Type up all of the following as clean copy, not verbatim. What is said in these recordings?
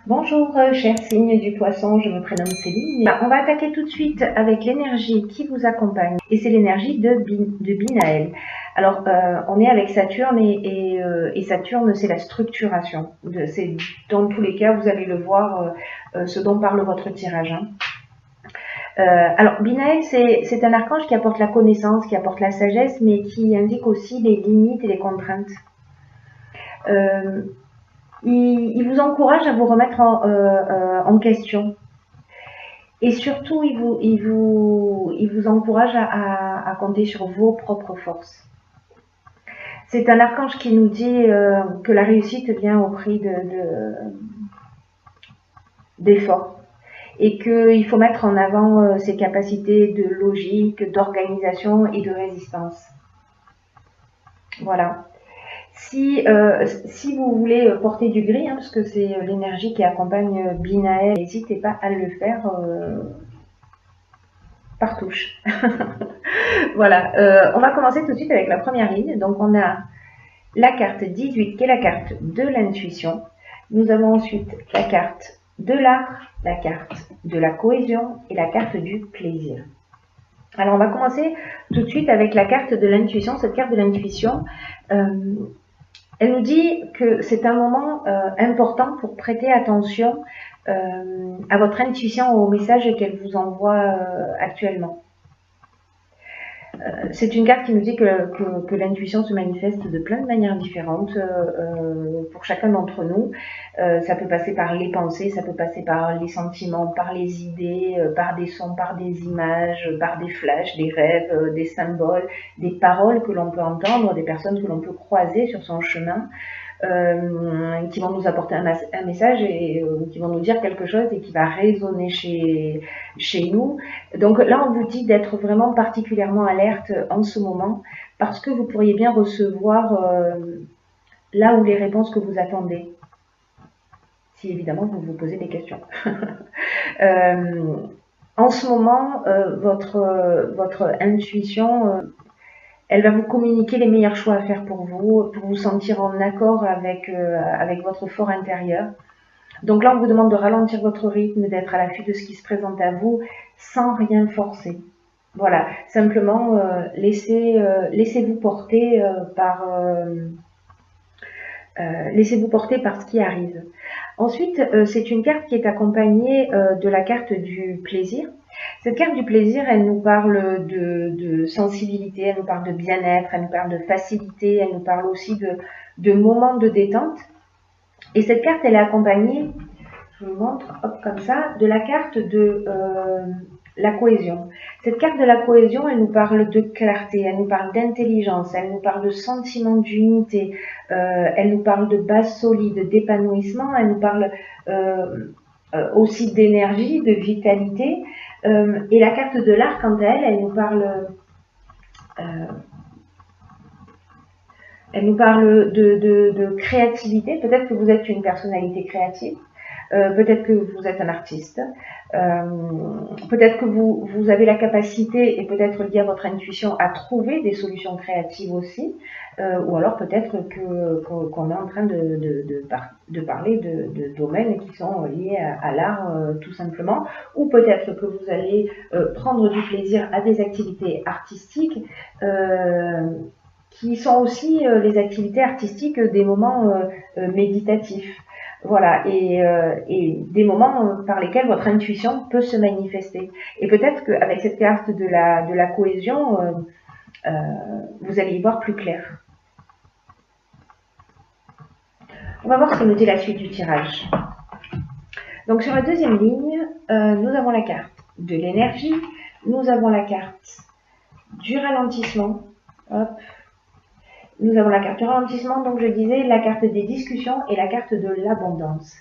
Bonjour, chers signes du poisson, je me prénomme Céline. On va attaquer tout de suite avec l'énergie qui vous accompagne. Et c'est l'énergie de Binaël. Alors, on est avec Saturne et Saturne, c'est la structuration. C'est dans tous les cas, vous allez le voir, ce dont parle votre tirage. Alors, Binaël, c'est un archange qui apporte la connaissance, qui apporte la sagesse, mais qui indique aussi les limites et les contraintes. Il vous encourage à vous remettre en question. Et surtout, il vous encourage à compter sur vos propres forces. C'est un archange qui nous dit que la réussite vient au prix d'efforts. Et qu'il faut mettre en avant ses capacités de logique, d'organisation et de résistance. Voilà. Si vous voulez porter du gris, parce que c'est l'énergie qui accompagne Binaël, n'hésitez pas à le faire par touche. Voilà, on va commencer tout de suite avec la première ligne. Donc on a la carte 18 qui est la carte de l'intuition. Nous avons ensuite la carte de l'art, la carte de la cohésion et la carte du plaisir. Alors on va commencer tout de suite avec la carte de l'intuition. Cette carte de l'intuition, elle nous dit que c'est un moment important pour prêter attention à votre intuition, au message qu'elle vous envoie actuellement. C'est une carte qui nous dit que l'intuition se manifeste de plein de manières différentes pour chacun d'entre nous. Ça peut passer par les pensées, ça peut passer par les sentiments, par les idées, par des sons, par des images, par des flashs, des rêves, des symboles, des paroles que l'on peut entendre, des personnes que l'on peut croiser sur son chemin. Qui vont nous apporter un message et qui vont nous dire quelque chose et qui va résonner chez nous. Donc là, on vous dit d'être vraiment particulièrement alerte en ce moment parce que vous pourriez bien recevoir là où les réponses que vous attendez. Si évidemment vous vous posez des questions. En ce moment, votre intuition... elle va vous communiquer les meilleurs choix à faire pour vous sentir en accord avec votre fort intérieur. Donc là, on vous demande de ralentir votre rythme, d'être à l'affût de ce qui se présente à vous, sans rien forcer. Voilà, simplement laissez-vous porter laissez-vous porter par ce qui arrive. Ensuite, c'est une carte qui est accompagnée de la carte du plaisir. Cette carte du plaisir, elle nous parle de sensibilité, elle nous parle de bien-être, elle nous parle de facilité, elle nous parle aussi de moments de détente. Et cette carte, elle est accompagnée, je vous montre, hop, comme ça, de la carte de la cohésion. Cette carte de la cohésion, elle nous parle de clarté, elle nous parle d'intelligence, elle nous parle de sentiment d'unité, elle nous parle de base solide, d'épanouissement, elle nous parle aussi d'énergie, de vitalité. Et la carte de l'art, quant à elle, elle nous parle de créativité. Peut-être que vous êtes une personnalité créative, peut-être que vous êtes un artiste, peut-être que vous avez la capacité, et peut-être lié à votre intuition, à trouver des solutions créatives aussi, ou alors peut-être qu'on est en train de parler de domaines qui sont liés à l'art tout simplement, ou peut-être que vous allez prendre du plaisir à des activités artistiques qui sont aussi les activités artistiques des moments méditatifs. Voilà, et des moments par lesquels votre intuition peut se manifester. Et peut-être qu'avec cette carte de la cohésion, vous allez y voir plus clair. On va voir ce que nous dit la suite du tirage. Donc sur la deuxième ligne, nous avons la carte de l'énergie, nous avons la carte du ralentissement, hop. Nous avons la carte du ralentissement, donc je disais la carte des discussions et la carte de l'abondance.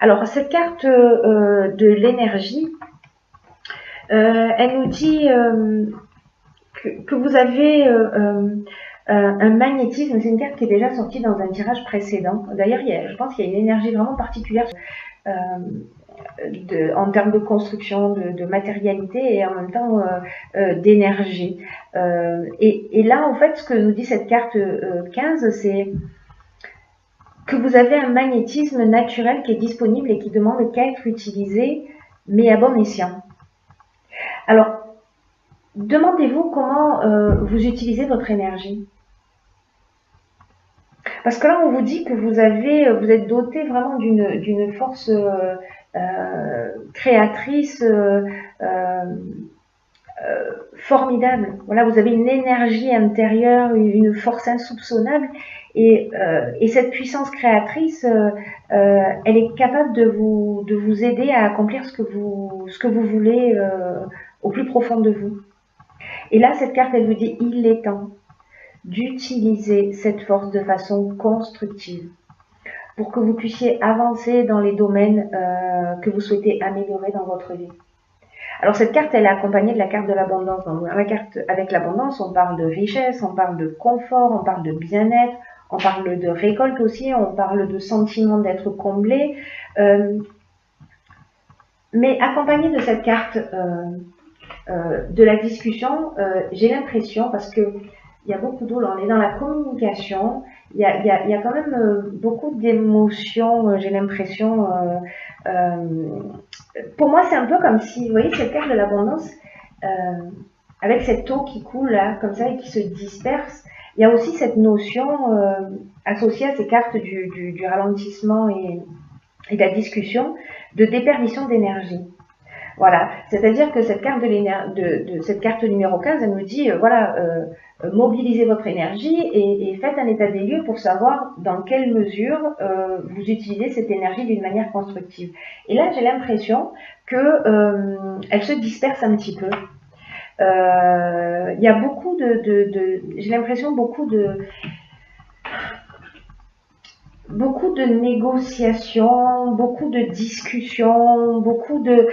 Alors cette carte de l'énergie, elle nous dit que vous avez un magnétisme. C'est une carte qui est déjà sortie dans un tirage précédent. D'ailleurs, je pense qu'il y a une énergie vraiment particulière en termes de construction, de matérialité et en même temps d'énergie. Et là, en fait, ce que nous dit cette carte 15, c'est que vous avez un magnétisme naturel qui est disponible et qui demande qu'à être utilisé, mais à bon escient. Alors, demandez-vous comment vous utilisez votre énergie. Parce que là, on vous dit que vous êtes doté vraiment d'une force créatrice formidable. Voilà, vous avez une énergie intérieure, une force insoupçonnable, et cette puissance créatrice, elle est capable de vous aider à accomplir ce que vous voulez au plus profond de vous. Et là, cette carte, elle vous dit, il est temps d'utiliser cette force de façon constructive pour que vous puissiez avancer dans les domaines que vous souhaitez améliorer dans votre vie. Alors cette carte, elle est accompagnée de la carte de l'abondance. Dans la carte avec l'abondance, on parle de richesse, on parle de confort, on parle de bien-être, on parle de récolte aussi, on parle de sentiment d'être comblé. Mais accompagnée de cette carte de la discussion, j'ai l'impression, parce que il y a beaucoup d'eau, là on est dans la communication, il y a quand même beaucoup d'émotions, j'ai l'impression. Pour moi, c'est un peu comme si, vous voyez, cette carte de l'abondance, avec cette eau qui coule là, comme ça, et qui se disperse, il y a aussi cette notion associée à ces cartes du ralentissement et de la discussion, de déperdition d'énergie. Voilà, c'est-à-dire que cette carte cette carte numéro 15, elle nous dit, voilà, mobilisez votre énergie et faites un état des lieux pour savoir dans quelle mesure vous utilisez cette énergie d'une manière constructive. Et là, j'ai l'impression que elle se disperse un petit peu. Il y a beaucoup j'ai l'impression beaucoup de négociations, beaucoup de discussions, beaucoup de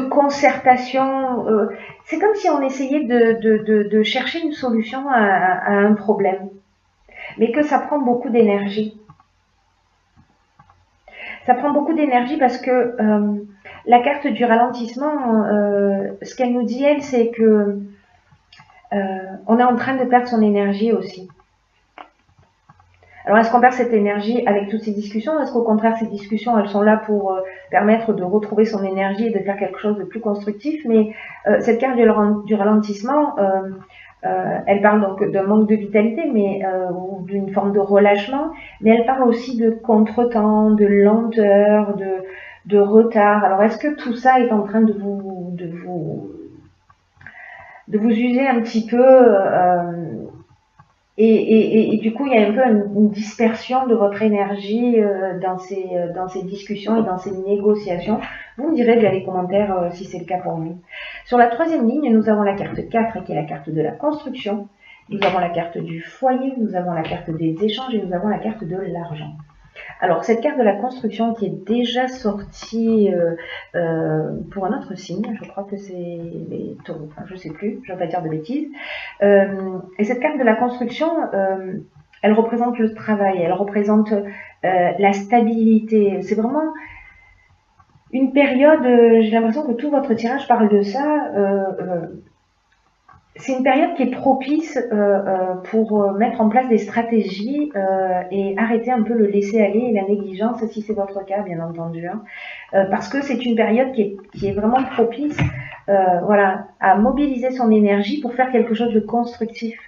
concertation. C'est comme si on essayait de chercher une solution à un problème, mais que ça prend beaucoup d'énergie. Ça prend beaucoup d'énergie parce que la carte du ralentissement, ce qu'elle nous dit, elle, c'est que on est en train de perdre son énergie aussi. Alors, est-ce qu'on perd cette énergie avec toutes ces discussions? Est-ce qu'au contraire, ces discussions, elles sont là pour permettre de retrouver son énergie et de faire quelque chose de plus constructif? Mais cette carte du ralentissement, elle parle donc d'un manque de vitalité, mais ou d'une forme de relâchement, mais elle parle aussi de contretemps, de lenteur, de retard. Alors, est-ce que tout ça est en train de vous user un petit peu et du coup, il y a un peu une dispersion de votre énergie dans ces discussions et dans ces négociations. Vous me direz via les commentaires si c'est le cas pour vous. Sur la troisième ligne, nous avons la carte 4 qui est la carte de la construction. Nous avons la carte du foyer, nous avons la carte des échanges et nous avons la carte de l'argent. Alors, cette carte de la construction qui est déjà sortie pour un autre signe, je crois que c'est les taureaux, enfin, je ne sais plus, je ne vais pas dire de bêtises. Et cette carte de la construction, elle représente le travail, elle représente la stabilité. C'est vraiment une période, j'ai l'impression que tout votre tirage parle de ça. C'est une période qui est propice pour mettre en place des stratégies et arrêter un peu le laisser-aller et la négligence, si c'est votre cas, bien entendu. Hein. Parce que c'est une période qui est vraiment propice voilà, à mobiliser son énergie pour faire quelque chose de constructif.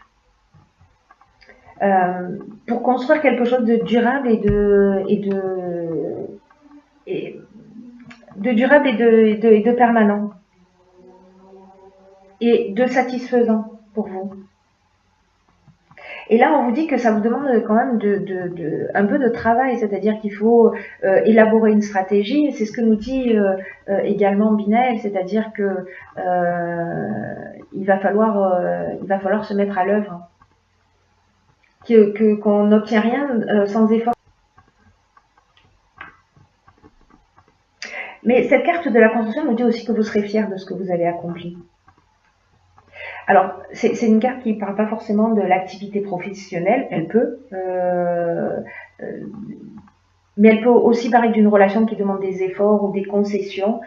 Pour construire quelque chose de durable durable et de permanent. Et de satisfaisant pour vous. Et là, on vous dit que ça vous demande quand même un peu de travail, c'est-à-dire qu'il faut élaborer une stratégie. C'est ce que nous dit également Binaël, c'est-à-dire que il va falloir se mettre à l'œuvre, qu'on n'obtient rien sans effort. Mais cette carte de la construction nous dit aussi que vous serez fiers de ce que vous avez accompli. Alors, c'est une carte qui ne parle pas forcément de l'activité professionnelle, elle peut, mais elle peut aussi parler d'une relation qui demande des efforts ou des concessions.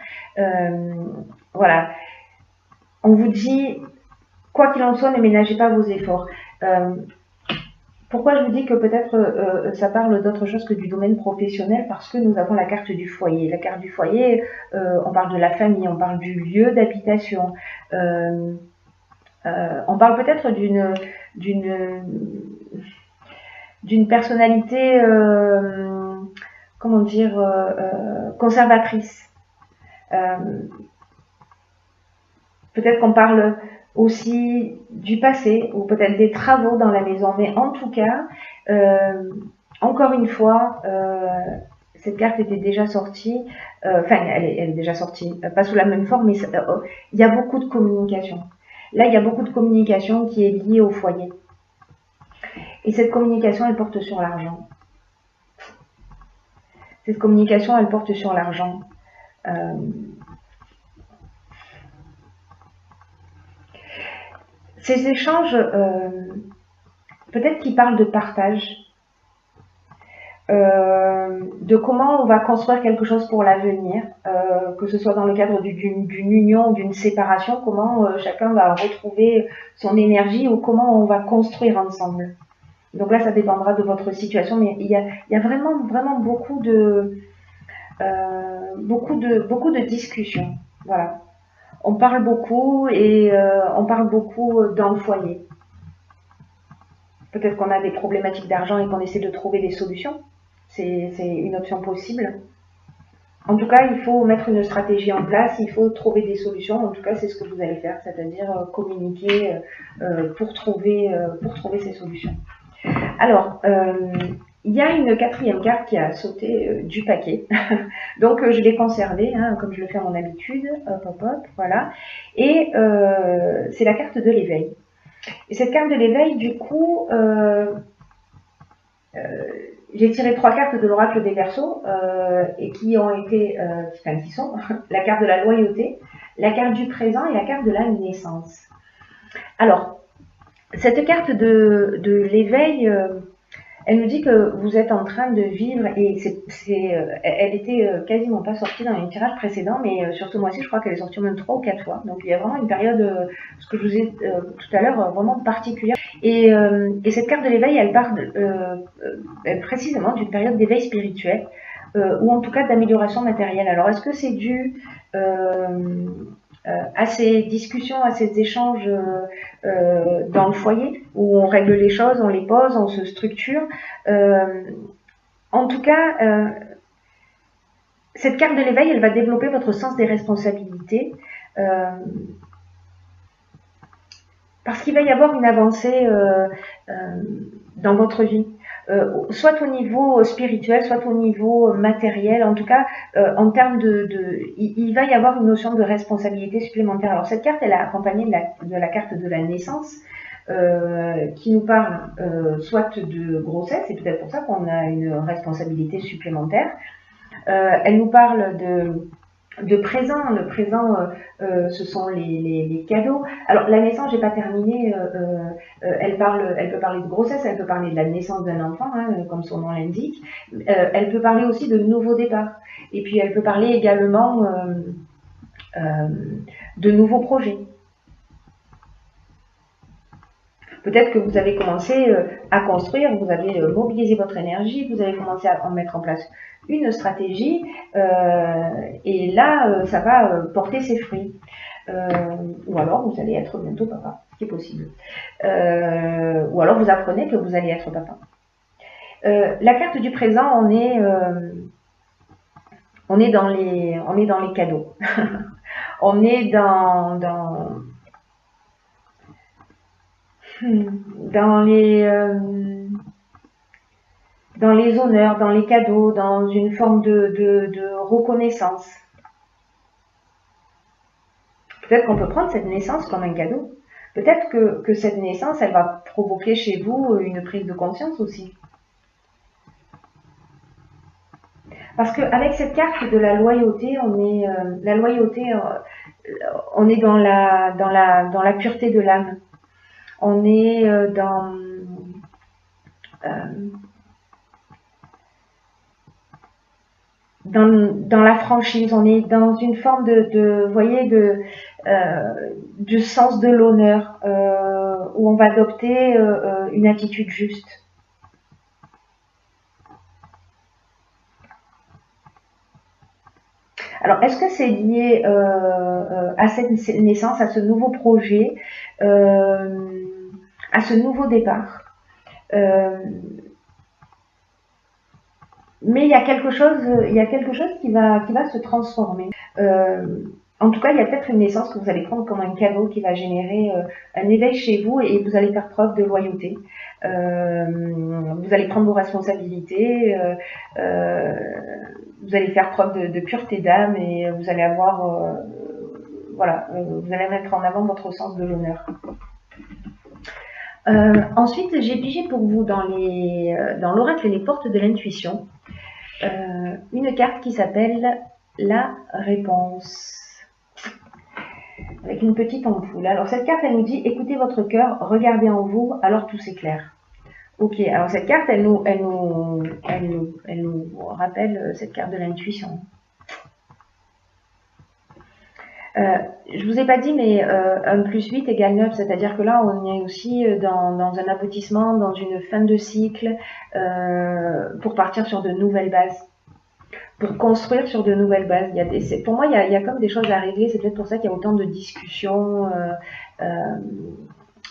Voilà. On vous dit, quoi qu'il en soit, ne ménagez pas vos efforts. Pourquoi je vous dis que peut-être ça parle d'autre chose que du domaine professionnel? Parce que nous avons la carte du foyer. La carte du foyer, on parle de la famille, on parle du lieu d'habitation, on parle peut-être d'une personnalité, comment dire, conservatrice. Peut-être qu'on parle aussi du passé ou peut-être des travaux dans la maison, mais en tout cas, encore une fois, cette carte était déjà sortie, enfin elle est déjà sortie, pas sous la même forme, mais il y a beaucoup de communication. Là, il y a beaucoup de communication qui est liée au foyer. Et cette communication, elle porte sur l'argent. Cette communication, elle porte sur l'argent. Ces échanges, peut-être qu'ils parlent de partage, de comment on va construire quelque chose pour l'avenir, que ce soit dans le cadre d'une union ou d'une séparation, comment chacun va retrouver son énergie ou comment on va construire ensemble. Donc là, ça dépendra de votre situation, mais il y a vraiment, vraiment beaucoup de discussions. Voilà. On parle beaucoup et on parle beaucoup dans le foyer. Peut-être qu'on a des problématiques d'argent et qu'on essaie de trouver des solutions. C'est une option possible. En tout cas, il faut mettre une stratégie en place, il faut trouver des solutions. En tout cas, c'est ce que vous allez faire, c'est-à-dire communiquer pour trouver ces solutions. Alors, il y a une quatrième carte qui a sauté du paquet. Donc, je l'ai conservée, hein, comme je le fais à mon habitude. Hop, hop, hop, voilà. Et c'est la carte de l'éveil. Et cette carte de l'éveil, du coup, j'ai tiré 3 cartes de l'oracle des Verseaux et qui ont été, enfin qui sont la carte de la loyauté, la carte du présent et la carte de la naissance. Alors, cette carte de l'éveil, elle nous dit que vous êtes en train de vivre, et elle était quasiment pas sortie dans les tirages précédents, mais sur ce mois-ci, je crois qu'elle est sortie même 3 ou 4 fois. Donc il y a vraiment une période, ce que je vous ai tout à l'heure, vraiment particulière. Et cette carte de l'éveil, elle parle précisément d'une période d'éveil spirituel, ou en tout cas d'amélioration matérielle. Alors est-ce que c'est dû à ces discussions, à ces échanges dans le foyer, où on règle les choses, on les pose, on se structure. En tout cas, cette carte de l'éveil, elle va développer votre sens des responsabilités, parce qu'il va y avoir une avancée dans votre vie. Soit au niveau spirituel, soit au niveau matériel, en tout cas, en termes il va y avoir une notion de responsabilité supplémentaire. Alors cette carte, elle est accompagnée de la carte de la naissance, qui nous parle soit de grossesse, et peut-être pour ça qu'on a une responsabilité supplémentaire. Elle nous parle de présent. Le présent, ce sont les cadeaux. Alors la naissance, j'ai pas terminé. Elle peut parler de grossesse, elle peut parler de la naissance d'un enfant, hein, comme son nom l'indique. Elle peut parler aussi de nouveaux départs. Et puis elle peut parler également de nouveaux projets. Peut-être que vous avez commencé à construire, vous avez mobilisé votre énergie, vous avez commencé à mettre en place une stratégie, et là, ça va porter ses fruits. Ou alors, vous allez être bientôt papa, ce qui est possible. Ou alors, vous apprenez que vous allez être papa. La carte du présent, on est dans les cadeaux. On est dans les honneurs, dans les cadeaux, dans une forme de reconnaissance. Peut-être qu'on peut prendre cette naissance comme un cadeau. Peut-être que cette naissance, elle va provoquer chez vous une prise de conscience aussi. Parce qu'avec cette carte de la loyauté, on est dans la pureté de l'âme. On est dans la franchise, on est dans une forme du sens de l'honneur, où on va adopter une attitude juste. Alors, est-ce que c'est lié à cette naissance, à ce nouveau projet, à ce nouveau départ? Mais il y a quelque chose qui va se transformer. En tout cas, il y a peut-être une naissance que vous allez prendre comme un cadeau qui va générer un éveil chez vous et vous allez faire preuve de loyauté. Vous allez prendre vos responsabilités, vous allez faire preuve de pureté d'âme et vous allez avoir, voilà, vous allez mettre en avant votre sens de l'honneur. Ensuite, j'ai pigé pour vous dans l'oracle Les Portes de l'intuition une carte qui s'appelle la réponse, avec une petite ampoule. Alors cette carte, elle nous dit écoutez votre cœur, regardez en vous, alors tout s'éclaire. Ok, alors cette carte, elle nous rappelle cette carte de l'intuition. Je vous ai pas dit, mais 1 + 8 égale 9, c'est-à-dire que là, on est aussi dans un aboutissement, dans une fin de cycle, pour partir sur de nouvelles bases, pour construire sur de nouvelles bases. Pour moi, il y a comme des choses à régler, c'est peut-être pour ça qu'il y a autant de discussions.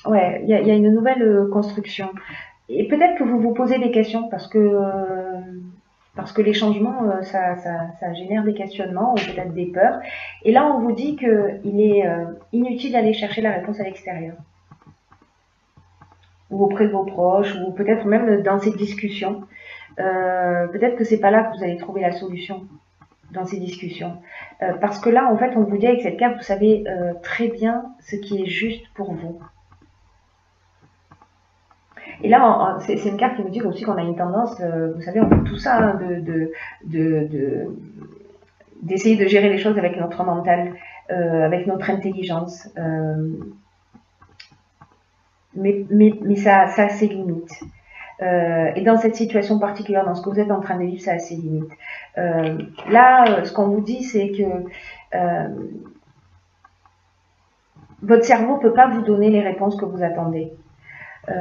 Ouais, il y a une nouvelle construction. Et peut-être que vous vous posez des questions parce que les changements, ça génère des questionnements ou peut-être des peurs. Et là, on vous dit qu'il est inutile d'aller chercher la réponse à l'extérieur. Ou auprès de vos proches, ou peut-être même dans ces discussions. Peut-être que c'est pas là que vous allez trouver la solution dans ces discussions. Parce que là, en fait, on vous dit avec cette carte, vous savez très bien ce qui est juste pour vous. Et là, c'est une carte qui nous dit aussi qu'on a une tendance, vous savez, on fait tout ça, hein, d'essayer de gérer les choses avec notre mental, avec notre intelligence. Mais ça a ses limites. Et dans cette situation particulière, dans ce que vous êtes en train de vivre, ça a ses limites. Là, ce qu'on vous dit, c'est que votre cerveau ne peut pas vous donner les réponses que vous attendez.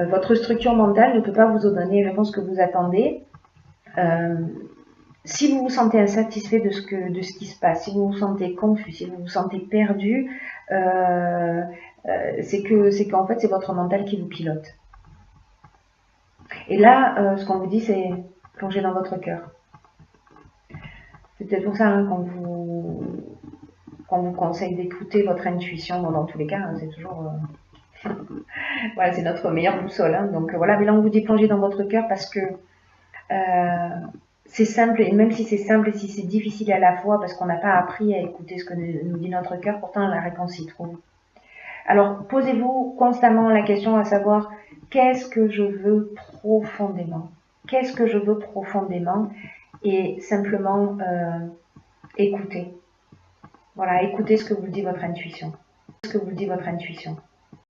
Votre structure mentale ne peut pas vous donner les réponses que vous attendez. Si vous vous sentez insatisfait de ce qui se passe, si vous vous sentez confus, si vous vous sentez perdu, c'est qu'en fait c'est votre mental qui vous pilote. Et là, ce qu'on vous dit, c'est plonger dans votre cœur. C'est peut-être pour ça hein, qu'on vous conseille d'écouter votre intuition. Bon, dans tous les cas, hein, c'est toujours voilà, c'est notre meilleure boussole. Hein, donc voilà, mais là on vous dit plonger dans votre cœur parce que c'est simple, et même si c'est simple et si c'est difficile à la fois, parce qu'on n'a pas appris à écouter ce que nous dit notre cœur, pourtant la réponse s'y trouve. Alors posez-vous constamment la question à savoir qu'est-ce que je veux profondément? Qu'est-ce que je veux profondément? Et simplement écouter. Voilà, écoutez ce que vous dit votre intuition. Ce que vous dit votre intuition.